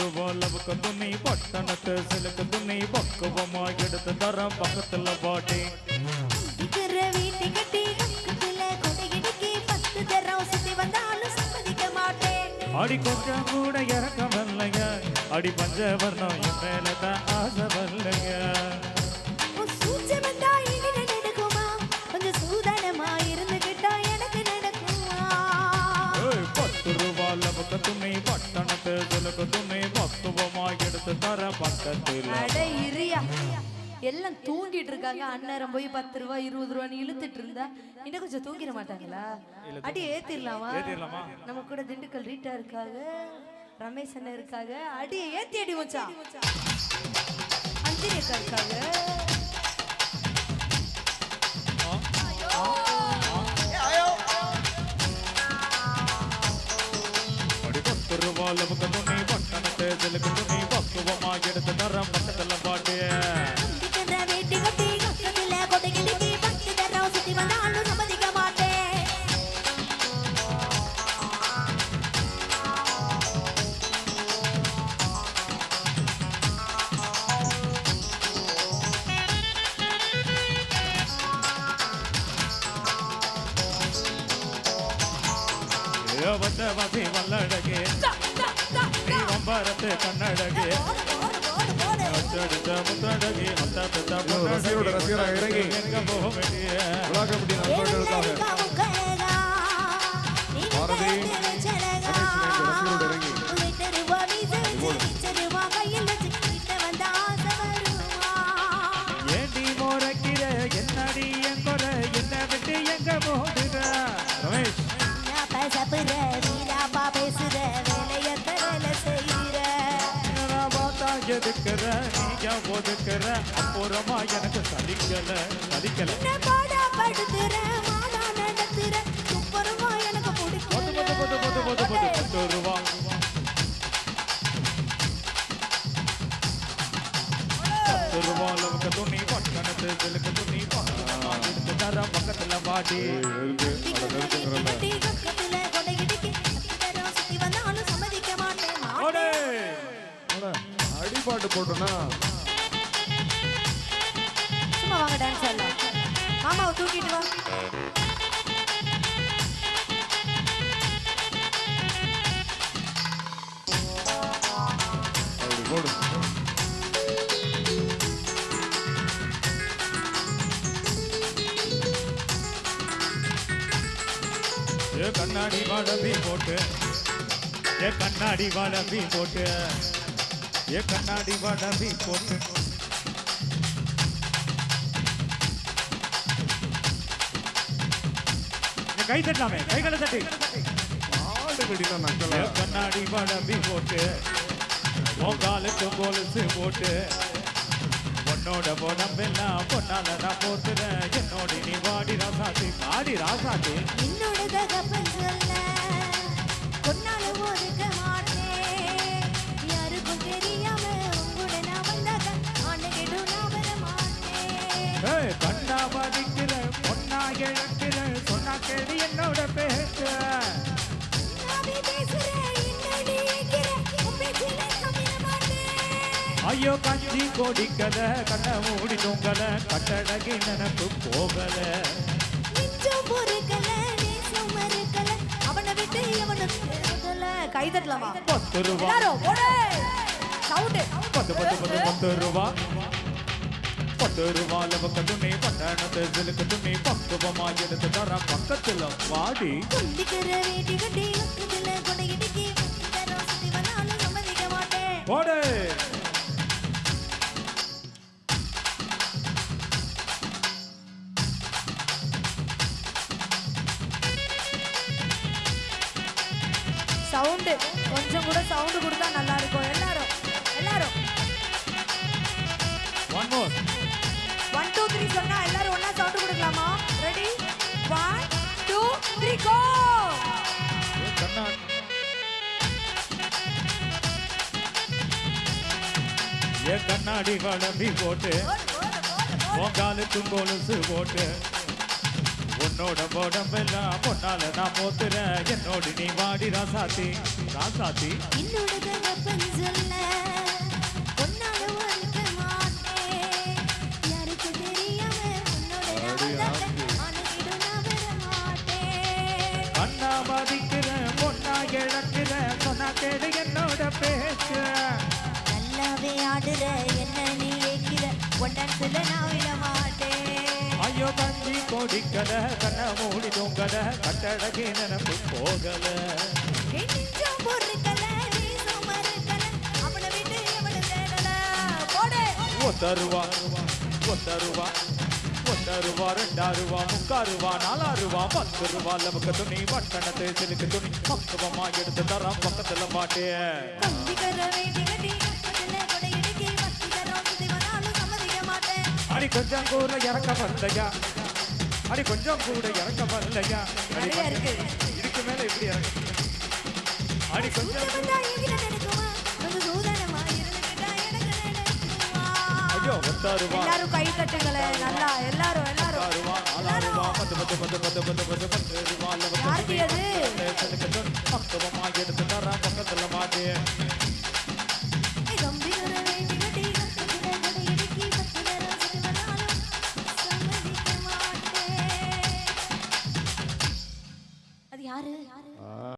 ரூபாய்க்கு துணி பட்டணத்து சிலுக்கு துணி பக்குவமா எடுத்து தர பக்கத்துல பாட்டி வீட்டு கட்டி கொடையடிக்கு 10 தரம் சுத்தி வந்தாலும் சம்மதிக்க மாட்டேன். அடி கொஞ்சம் கூட இறக்கவில்லைங்க அடி பஞ்சவர்ணம் என் மேலதான் ஆசை வரலைங்க. சூழ்ச்சி வந்தா இனி நடக்குமா கொஞ்சம் சூதானமா இருந்துகிட்டா எனக்கு நடக்குமா? 10 ரூபாய்க்கு துணி பட்டணத்து சிலுக்கு துணி பக்குவமா எடுத்து தர பக்கத்துல. அட இரியா எல்லாம் தூங்கிட்டு இருக்காங்க. அண்ணரம் போய் 10 ரூபாய் 20 ரூபான்னு இழுத்துட்டு இருந்தா இன்னும் கொஞ்சம் தூங்கிட மாட்டாங்களா? அடி ஏத்திடலாமா? நம்ம கூட திண்டுக்கல் ரீட்டா இருக்காங்க, ரமேஷ் அண்ணன் இருக்காங்க. அடி ஏத்தி அடி மச்சா. அஞ்சலி அக்கா இருக்காங்க. அடி 10 ரூபாய்க்கு துணி பட்டணத்து சிலுக்கு துணி பக்குவமா எடுத்து தர பக்கத்துல பாட்டி வந்த வசி வல்லடகே நீ வம்பரத்து கண்ணடகே அச்சடித்த முத்தடகே ரசிகராக இறங்கி எங்க போக வேண்டிய உலகப்படி நண்பர்களுக்காக பாரதி ரசிகரோடு இறங்கி ஏண்டி மோரக்கிற என்னடி என் குறை என்ன விட்டு எங்க போடுற ரமேஷ் எதுக்குற நீங்க ஒதுக்குற அப்புறமா எனக்கு சலிக்கல சலிக்கல. 10 ரூபா 10 ரூபாய்க்கு துணி பட்டணத்து சிலுக்கு துணி எடுத்து தர பக்கத்துல பாட்டி அடிபாட்டு போட்டோம்னா சும்மா வாங்க டான்ஸ் ஆடலாம். மாமாவை தூக்கிட்டு வா. அப்படி போடு. கண்ணாடி வளம்பி போட்டு கண்ணாடி வளம்பி போட்டு கண்ணாடி வளம்பி போட்டு கை தட்டலாமே கைகளை தட்டி கண்ணாடி வளம்பி போட்டு காலுக்கு போலீஸ் போட்டு பொண்ணோட பொடம்பெல்லாம் பொண்ணால நான் போத்துறேன் என்னோட நீ வாடி ராசாத்தி ஆடி ராசாத்தி என்னோட தகப்பன் சொல்ல பொன்னால ஒதுக்க மாட்டேன். யாருக்கும் தெரியாம உங்களோட நான் வந்தாக்க ஆண்டுகிட்டு நான் வர மாட்டேன். கண்ணா பாதிக்கிற பொண்ணா இழக்கிற சொன்னா கேள்வி என்னோட பேச ஐயோ கஞ்சி கோடிக்கல கண்ண மூடி தூங்கல கட்டடகி நினப்பு போகல அவனை விட்டு கை தட்டலாமா? 10 ரூபா 10 ரூபா 10 ரூபாய்க்கு துணி பட்டணத்து சிலுக்கு துணி பக்குவமா எடுத்து தர பக்கத்துல வாடி போடு. சவுண்ட் கொஞ்சம் கூட சவுண்ட் கொடுத்தா நல்லா இருக்கும். எல்லாரும் எல்லாரும் 1 more 1 2 3 சொன்னா எல்லாரும் ஒண்ணா சவுண்ட் கொடுக்கலாமா? ரெடி 1 2 3 கோ. கண்ணாடி வளம்பி போட்டு காலுக்கும் கொலுசு போட்டு உன்னோட உடம்பெல்லாம் பொன்னால நான் போத்துறேன் என்னோடு நீ வாடி ராசாத்தி ராசாத்தி என்னோட தகப்பன் சொல்ல உன்னால வாழ்க்க மாட்டேன் யாருக்கு தெரியாம உன்னோட அணுகிடும் நான் வர மாட்டேன் அண்ணா மதிக்கிற பொண்ணா இழக்கிற சொன்னா கேடு என்னோட பேச்சு நல்லாவே ஆடுற என்ன நீ ஏக்கிற ஒன்றான் சொல்ல நான் விட மாட்டேன் ஐயோ கஞ்சி கொடிக்கல கண்ண மூடி தூங்கல கட்டழகி நினப்பு போகல நெஞ்சம் பொறுக்கல நீசம் மறுக்கல அவனை விட்டு அவனை தேடல போடு ஒத்தருவா ஒத்தருவா ஒத்தருவா ரெண்டாருவா முக்காருவா நாலாருவா 10 ரூபா நமக்கு துணி வட்டணத்தை சிலுக்கு துணி பக்குவமா எடுத்து தரம் பக்கத்துல மாட்டே கம்பிக்கர வேண்டி கட்டி கப்பத்துல கொடை இடுக்கி வத்தி தரோம் சிவனாலும் சம்மதிக்க மாட்டேன் அடி கொஞ்சம் கூட இறக்க வரலையா அடி கொஞ்சம் கூட இறக்க வரலையா அடி நிறைய இருக்கு இதுக்கு மேல இப்படி இறக்க அடி கொஞ்சம் வந்தா எங்கிட்ட நடக்குமா கொஞ்சம் சூதனமா இருந்துக்கிட்டா எனக்கு நடக்குமா ஐயோ ஒத்தருவா எல்லாரும் கை தட்டுங்களேன் நல்லா எல்லாரும் எல்லாரும் ஒத்தருவா நாலாருவா 10 ரூபா யாருக்கு அது பக்குவமா எடுத்து தரம் பக்கத்துல மாட்டே